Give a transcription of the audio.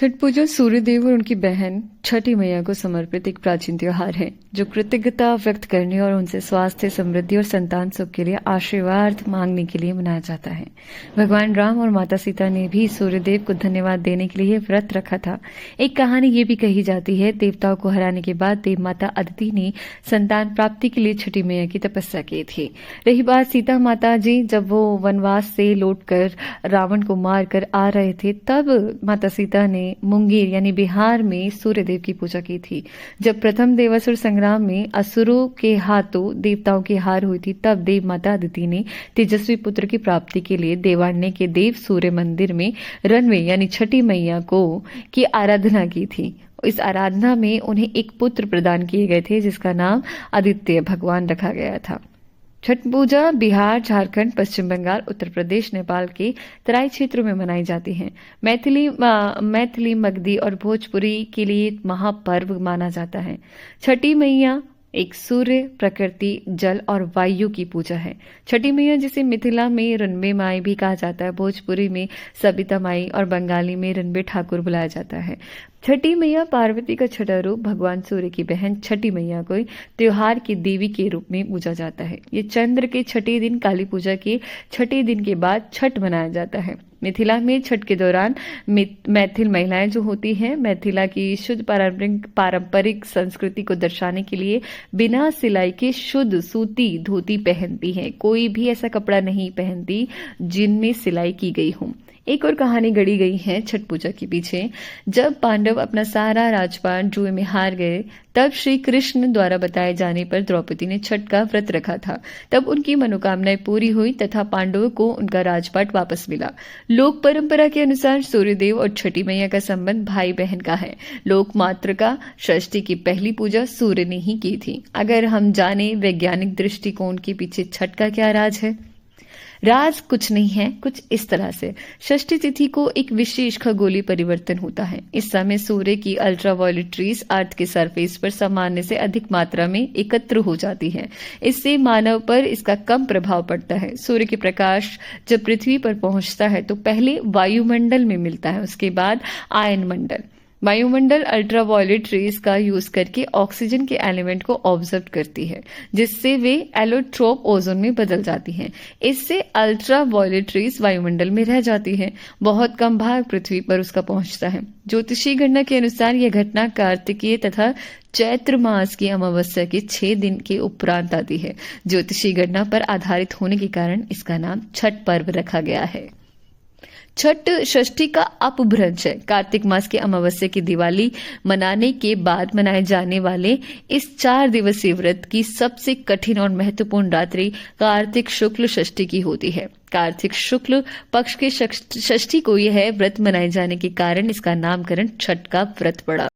छठ पूजा सूर्यदेव और उनकी बहन छठी मैया को समर्पित एक प्राचीन त्योहार है जो कृतज्ञता व्यक्त करने और उनसे स्वास्थ्य, समृद्धि और संतान सुख के लिए आशीर्वाद मांगने के लिए मनाया जाता है। भगवान राम और माता सीता ने भी सूर्यदेव को धन्यवाद देने के लिए व्रत रखा था। एक कहानी ये भी कही जाती है, देवताओं को हराने के बाद देव माता अदिति ने संतान प्राप्ति के लिए छठी मैया की तपस्या की थी। रही बात सीता माता जी, जब वो वनवास से लौटकर रावण को मारकर आ रहे थे, तब माता सीता ने मुंगेर यानी बिहार में सूर्यदेव की पूजा की थी। जब प्रथम देवासुर संग्राम में असुरों के हाथों देवताओं की हार हुई थी, तब देव माता अदिति ने तेजस्वी पुत्र की प्राप्ति के लिए देवारण्य के देव सूर्य मंदिर में रनवे यानी छठी मैया की आराधना की थी। इस आराधना में उन्हें एक पुत्र प्रदान किए गए थे जिसका नाम आदित्य भगवान रखा गया था। छठ पूजा बिहार, झारखंड, पश्चिम बंगाल, उत्तर प्रदेश, नेपाल के तराई क्षेत्रों में मनाई जाती है। मैथिली, मगधी और भोजपुरी के लिए महापर्व माना जाता है। छठी मैया एक सूर्य, प्रकृति, जल और वायु की पूजा है। छठी मैया जिसे मिथिला में रनबे माई भी कहा जाता है, भोजपुरी में सबिता माई और बंगाली में रनबे ठाकुर बुलाया जाता है। छठी मैया पार्वती का छठा रूप, भगवान सूर्य की बहन छठी मैया को त्योहार की देवी के रूप में पूजा जाता है। ये चंद्र के छठे दिन, काली पूजा के छठे दिन के बाद छठ मनाया जाता है। मिथिला में छठ के दौरान मैथिल महिलाएं जो होती हैं, मिथिला की शुद्ध पारंपरिक संस्कृति को दर्शाने के लिए बिना सिलाई के शुद्ध सूती धोती पहनती हैं। कोई भी ऐसा कपड़ा नहीं पहनती जिनमें सिलाई की गई हो। एक और कहानी गढ़ी गई है छठ पूजा के पीछे। जब पांडव अपना सारा राजपाट जुए में हार गए, तब श्री कृष्ण द्वारा बताए जाने पर द्रौपदी ने छठ का व्रत रखा था। तब उनकी मनोकामनाएं पूरी हुई तथा पांडवों को उनका राजपाट वापस मिला। लोक परंपरा के अनुसार सूर्यदेव और छठी मैया का संबंध भाई बहन का है। लोक मातृका षष्ठी की पहली पूजा सूर्य ने ही की थी। अगर हम जाने वैज्ञानिक दृष्टिकोण के पीछे छठ का क्या राज है? राज कुछ नहीं है, कुछ इस तरह से। षष्ठी तिथि को एक विशेष खगोलीय परिवर्तन होता है। इस समय सूर्य की अल्ट्रावायलेट रेज अर्थ के सरफेस पर सामान्य से अधिक मात्रा में एकत्र हो जाती है। इससे मानव पर इसका कम प्रभाव पड़ता है। सूर्य के प्रकाश जब पृथ्वी पर पहुंचता है तो पहले वायुमंडल में मिलता है, उसके बाद आयन मंडल। वायुमंडल अल्ट्रावायलेट रेज का यूज करके ऑक्सीजन के एलिमेंट को ऑब्जर्व करती है, जिससे वे एलोट्रोप ओजोन में बदल जाती हैं। इससे अल्ट्रावायलेट रेज वायुमंडल में रह जाती है, बहुत कम भाग पृथ्वी पर उसका पहुंचता है। ज्योतिषीय गणना के अनुसार यह घटना कार्तिकीय तथा चैत्र मास की अमावस्या के 6 दिन के उपरांत आती है। ज्योतिषीय गणना पर आधारित होने के कारण इसका नाम छठ पर्व रखा गया है। छठ षष्ठी का अपभ्रंश है। कार्तिक मास की अमावस्या की दिवाली मनाने के बाद मनाए जाने वाले इस 4 दिवसीय व्रत की सबसे कठिन और महत्वपूर्ण रात्रि कार्तिक शुक्ल षष्ठी की होती है। कार्तिक शुक्ल पक्ष के षष्ठी को यह व्रत मनाए जाने के कारण इसका नामकरण छठ का व्रत पड़ा।